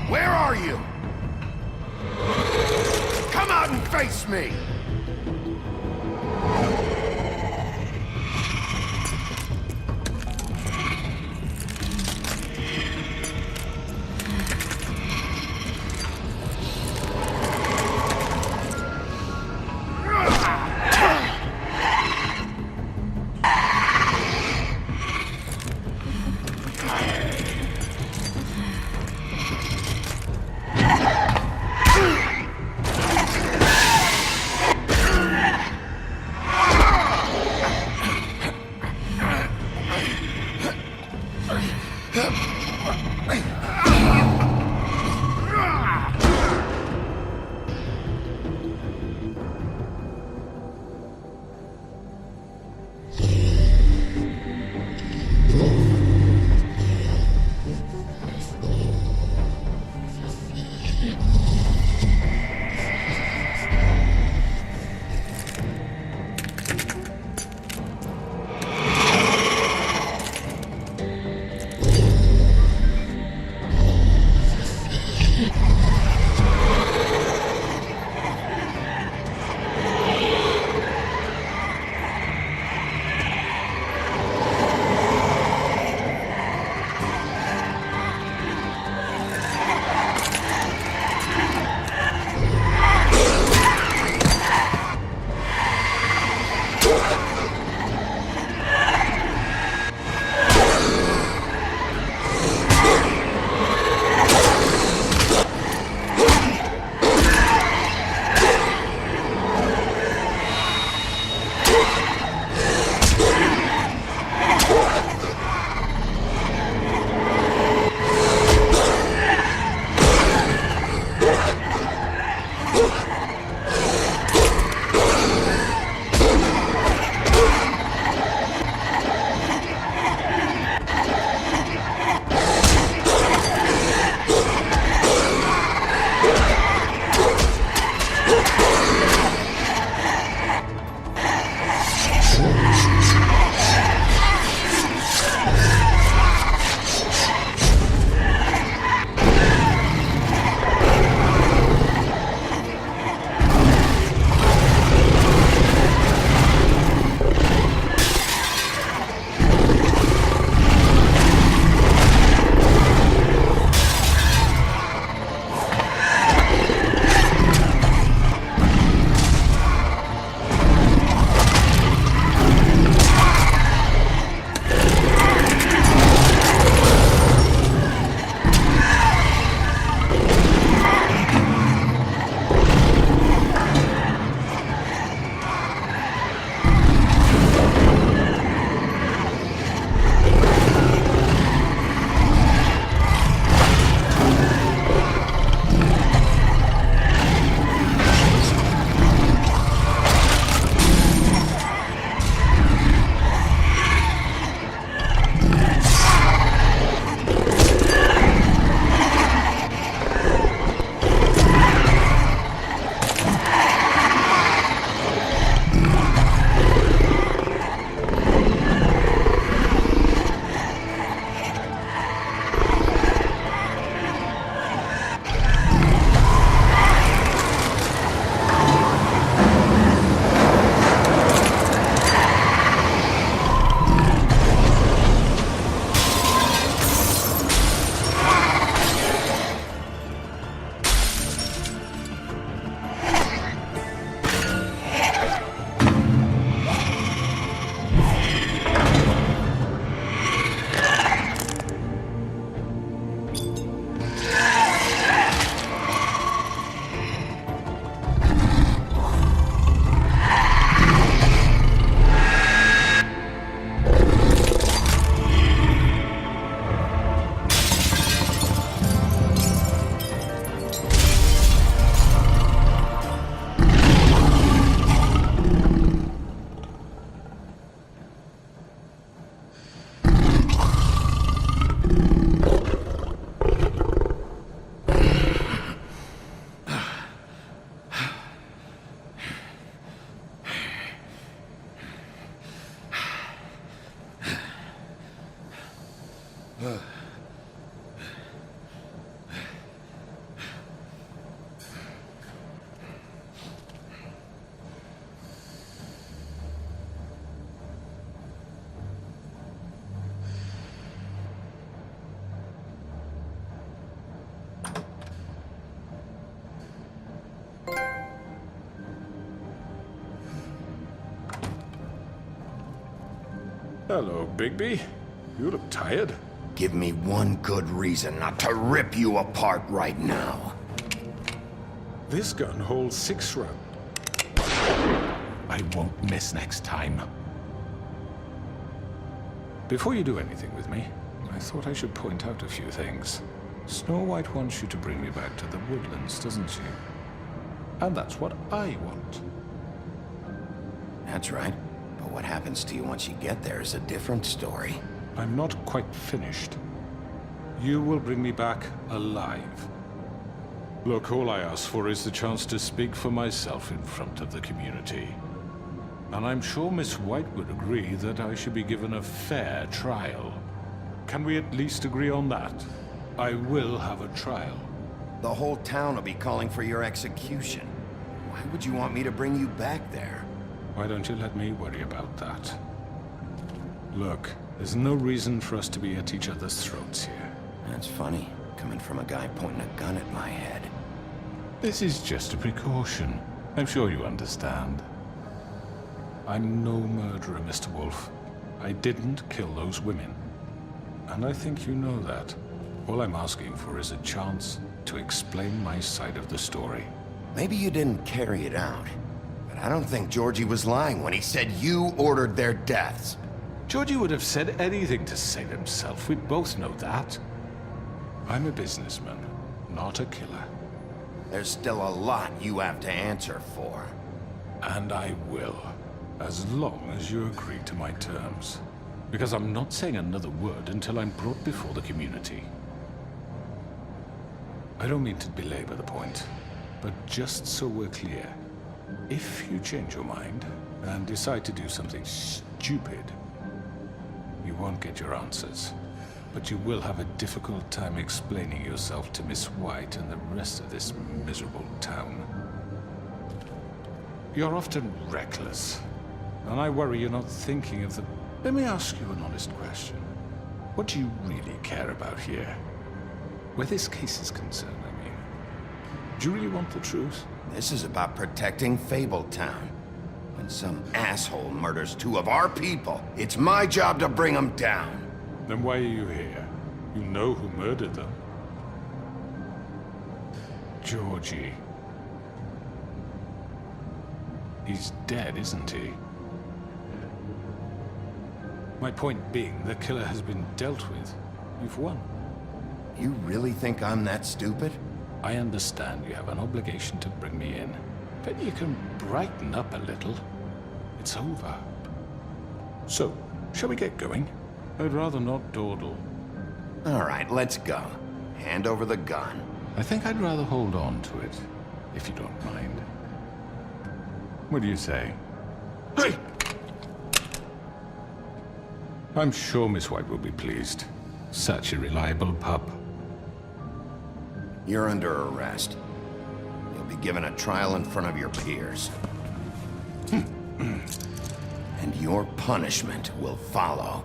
Where are you? Come out and face me! Hello, Bigby. You look tired. Give me one good reason not to rip you apart right now. This gun holds 6 rounds. I won't miss next time. Before you do anything with me, I thought I should point out a few things. Snow White wants you to bring me back to the woodlands, doesn't she? And that's what I want. That's right. But what happens to you once you get there is a different story. I'm not quite finished. You will bring me back alive. Look, all I ask for is the chance to speak for myself in front of the community. And I'm sure Miss White would agree that I should be given a fair trial. Can we at least agree on that? I will have a trial. The whole town will be calling for your execution. Why would you want me to bring you back there? Why don't you let me worry about that? Look, there's no reason for us to be at each other's throats here. That's funny, coming from a guy pointing a gun at my head. This is just a precaution. I'm sure you understand. I'm no murderer, Mr. Wolf. I didn't kill those women. And I think you know that. All I'm asking for is a chance to explain my side of the story. Maybe you didn't carry it out, but I don't think Georgie was lying when he said you ordered their deaths. Georgie would have said anything to save himself. We both know that. I'm a businessman, not a killer. There's still a lot you have to answer for. And I will, as long as you agree to my terms. Because I'm not saying another word until I'm brought before the community. I don't mean to belabor the point, but just so we're clear, if you change your mind and decide to do something stupid, you won't get your answers. But you will have a difficult time explaining yourself to Miss White and the rest of this miserable town. You're often reckless, and I worry you're not thinking of the... Let me ask you an honest question. What do you really care about here? Where this case is concerned, I mean. Do you really want the truth? This is about protecting Fabletown. When some asshole murders 2 of our people, it's my job to bring them down. Then why are you here? You know who murdered them. Georgie. He's dead, isn't he? My point being, the killer has been dealt with. You've won. You really think I'm that stupid? I understand you have an obligation to bring me in. But you can brighten up a little. It's over. So, shall we get going? I'd rather not dawdle. All right, let's go. Hand over the gun. I think I'd rather hold on to it, if you don't mind. What do you say? Hey! I'm sure Miss White will be pleased. Such a reliable pup. You're under arrest. You'll be given a trial in front of your peers. And your punishment will follow.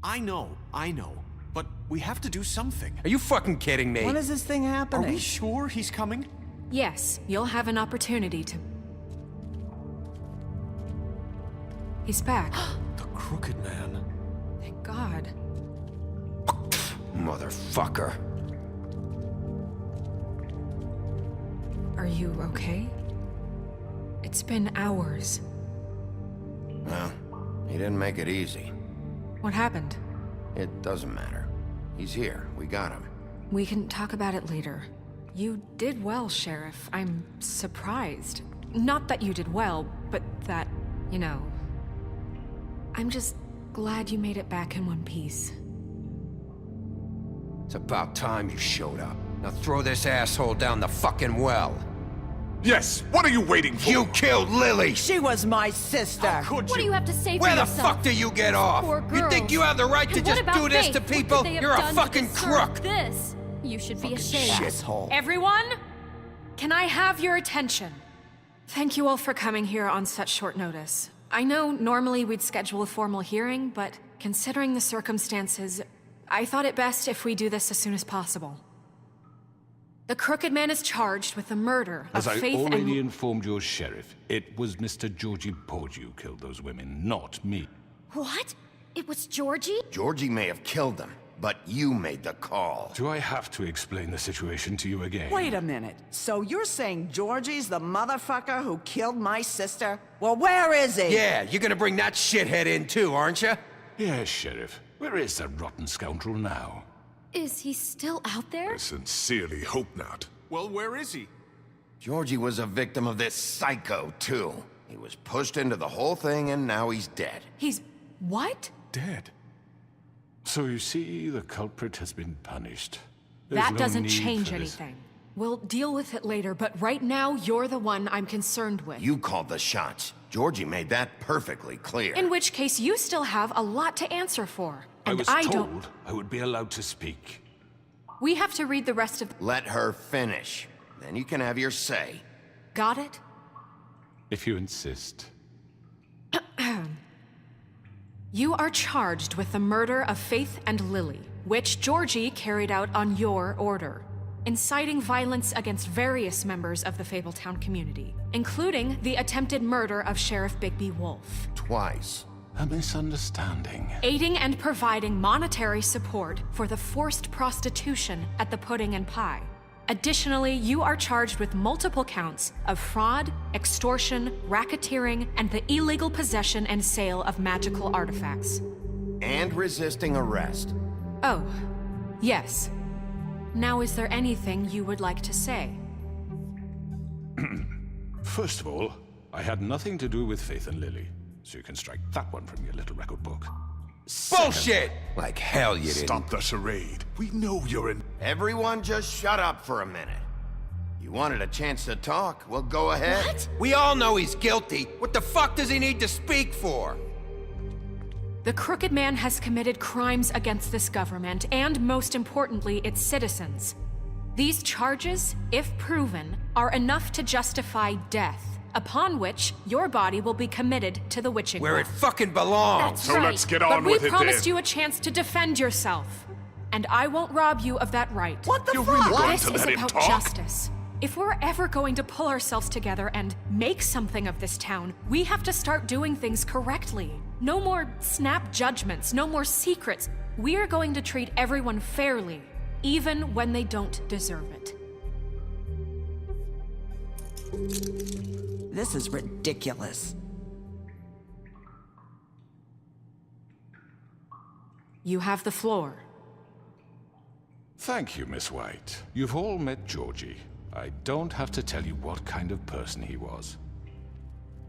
I know. But we have to do something. Are you fucking kidding me? When is this thing Are happening? we sure he's coming? Yes, you'll have an opportunity to... He's back. The Crooked Man. Thank God. Motherfucker. Are you okay? It's been hours. Well, he didn't make it easy. What happened? It doesn't matter. He's here. We got him. We can talk about it later. You did well, Sheriff. I'm surprised. Not that you did well, but that, you know... I'm just glad you made it back in one piece. It's about time you showed up. Now throw this asshole down the fucking well. Yes, what are you waiting for? You killed Lily! She was my sister. Could What do you have to say for Where the yourself? fuck do you get off? Poor You think girls. you have the right to And just what about do this Faith? to What people? could they have You're a done to fucking deserve crook! This. You should be ashamed. Asshole. Everyone? Can I have your attention? Thank you all for coming here on such short notice. I know normally we'd schedule a formal hearing, but considering the circumstances, I thought it best if we do this as soon as possible. The Crooked Man is charged with the murder of As I Faith already and... informed your sheriff, it was Mr. Georgie Porgy who killed those women, not me. What? It was Georgie? Georgie may have killed them, but you made the call. Do I have to explain the situation to you again? Wait a minute. So you're saying Georgie's the motherfucker who killed my sister? Well, where is he? Yeah, you're gonna bring that shithead in too, aren't you? Yes, Sheriff. Where is that rotten scoundrel now? Is he still out there? I sincerely hope not. Well, where is he? Georgie was a victim of this psycho, too. He was pushed into the whole thing, and now he's dead. He's... what? Dead. So you see, the culprit has been punished. There's That no doesn't need change for this. anything. We'll deal with it later, but right now, you're the one I'm concerned with. You called the shots. Georgie made that perfectly clear. In which case, you still have a lot to answer for. I And was don't... told I would be allowed to speak. We have to read the rest of... Let her finish. Then you can have your say. Got it? If you insist. You are charged with the murder of Faith and Lily, which Georgie carried out on your order, inciting violence against various members of the Fabletown community, including the attempted murder of Sheriff Bigby Wolf, Twice. A misunderstanding. aiding and providing monetary support for the forced prostitution at the Pudding and Pie. Additionally, you are charged with multiple counts of fraud, extortion, racketeering, and the illegal possession and sale of magical artifacts. And resisting arrest. Oh, yes. Now, is there anything you would like to say? First of all, I had nothing to do with Faith and Lily, so you can strike that one from your little record book. Bullshit! Like hell you didn't. Stop the charade. We know you're in... Everyone just shut up for a minute. You wanted a chance to talk? Well, go ahead. What? We all know he's guilty. What the fuck does he need to speak for? The Crooked Man has committed crimes against this government and, most importantly, its citizens. These charges, if proven, are enough to justify death, upon which your body will be committed to the witching Where it well. fucking belongs. That's So right. let's get But on we with it promised then. you a chance to defend yourself, and I won't rob you of that right. What the You're fuck? really going This to is let him about talk? justice. If we're ever going to pull ourselves together and make something of this town, we have to start doing things correctly. No more snap judgments, no more secrets. We're going to treat everyone fairly, even when they don't deserve it. This is ridiculous. You have the floor. Thank you, Miss White. You've all met Georgie. I don't have to tell you what kind of person he was.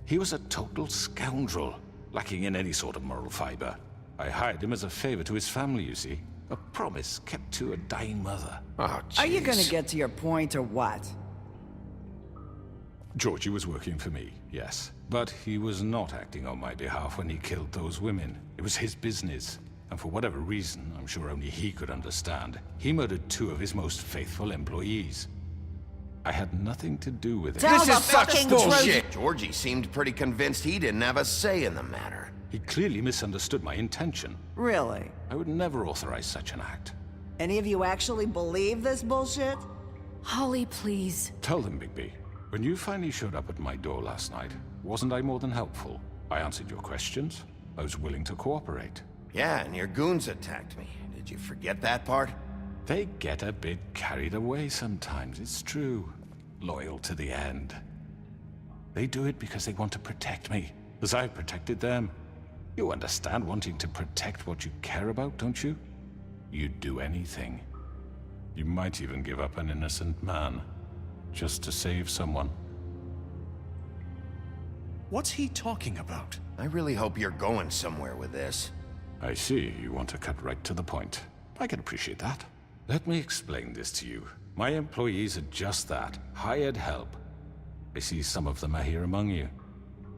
He was a total scoundrel, lacking in any sort of moral fiber. I hired him as a favor to his family, you see. A promise kept to a dying mother. Oh, jeez. Are you gonna get to your point or what? Georgie was working for me, yes. But he was not acting on my behalf when he killed those women. It was his business. And for whatever reason, I'm sure only he could understand, he murdered 2 of his most faithful employees. I had nothing to do with it. Tell This the is such fucking bullshit. truth. Georgie seemed pretty convinced he didn't have a say in the matter. He clearly misunderstood my intention. Really? I would never authorize such an act. Any of you actually believe this bullshit? Holly, please. Tell them, Bigby. When you finally showed up at my door last night, wasn't I more than helpful? I answered your questions. I was willing to cooperate. Yeah, and your goons attacked me. Did you forget that part? They get a bit carried away sometimes, it's true. Loyal to the end. They do it because they want to protect me, as I've protected them. You understand wanting to protect what you care about, don't you? You'd do anything. You might even give up an innocent man, just to save someone. What's he talking about? I really hope you're going somewhere with this. I see you want to cut right to the point. I can appreciate that. Let me explain this to you. My employees are just that, hired help. I see some of them are here among you.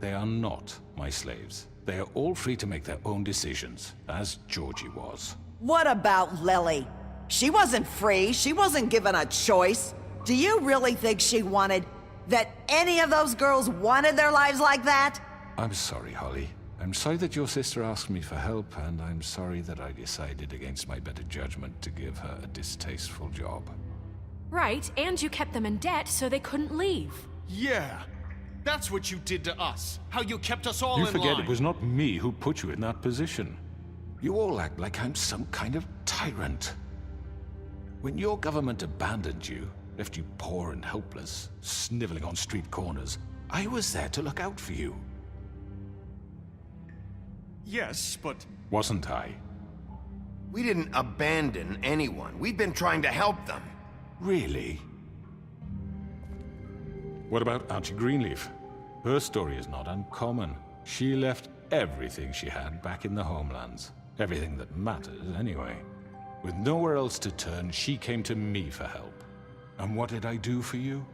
They are not my slaves. They are all free to make their own decisions, as Georgie was. What about Lily? She wasn't free. She wasn't given a choice. Do you really think she wanted... that any of those girls wanted their lives like that? I'm sorry, Holly. I'm sorry that your sister asked me for help, and I'm sorry that I decided against my better judgment to give her a distasteful job. Right, and you kept them in debt so they couldn't leave. Yeah, that's what you did to us. How you kept us all You in forget line. it was not me who put you in that position. You all act like I'm some kind of tyrant. When your government abandoned you, left you poor and helpless, sniveling on street corners, I was there to look out for you. Yes, but... Wasn't I? We didn't abandon anyone. We've been trying to help them. Really? What about Auntie Greenleaf? Her story is not uncommon. She left everything she had back in the homelands. Everything that matters, anyway. With nowhere else to turn, she came to me for help. And what did I do for you?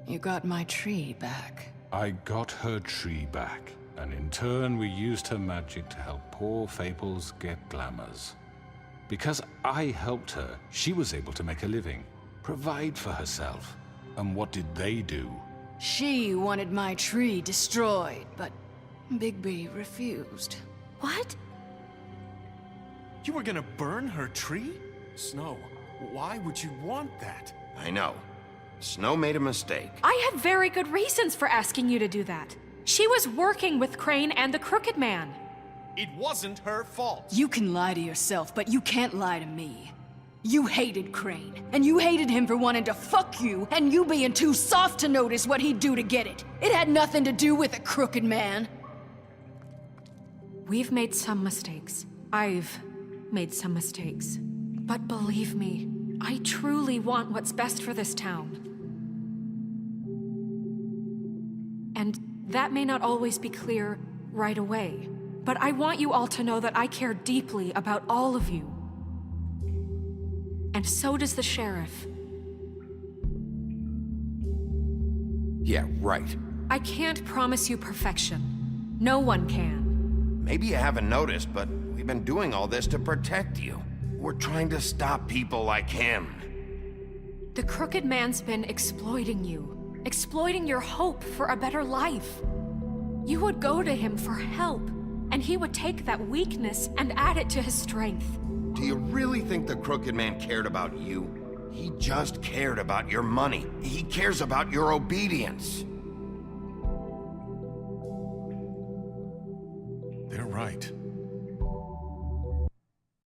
You got my tree back. I got her tree back, and in turn we used her magic to help poor Fables get glamours. Because I helped her, she was able to make a living, provide for herself. And what did they do? She wanted my tree destroyed, but Bigby refused. What? You were gonna burn her tree? Snow, why would you want that? I know. Snow made a mistake. I had very good reasons for asking you to do that. She was working with Crane and the Crooked Man. It wasn't her fault. You can lie to yourself, but you can't lie to me. You hated Crane, and you hated him for wanting to fuck you, and you being too soft to notice what he'd do to get it. It had nothing to do with a Crooked Man. We've made some mistakes. I've made some mistakes. But believe me, I truly want what's best for this town. And that may not always be clear right away, but I want you all to know that I care deeply about all of you. And so does the sheriff. Yeah, right. I can't promise you perfection. No one can. Maybe you haven't noticed, but we've been doing all this to protect you. We're trying to stop people like him. The Crooked Man's been exploiting you, exploiting your hope for a better life. You would go to him for help, and he would take that weakness and add it to his strength. Do you really think the Crooked Man cared about you? He just cared about your money. He cares about your obedience. They're right.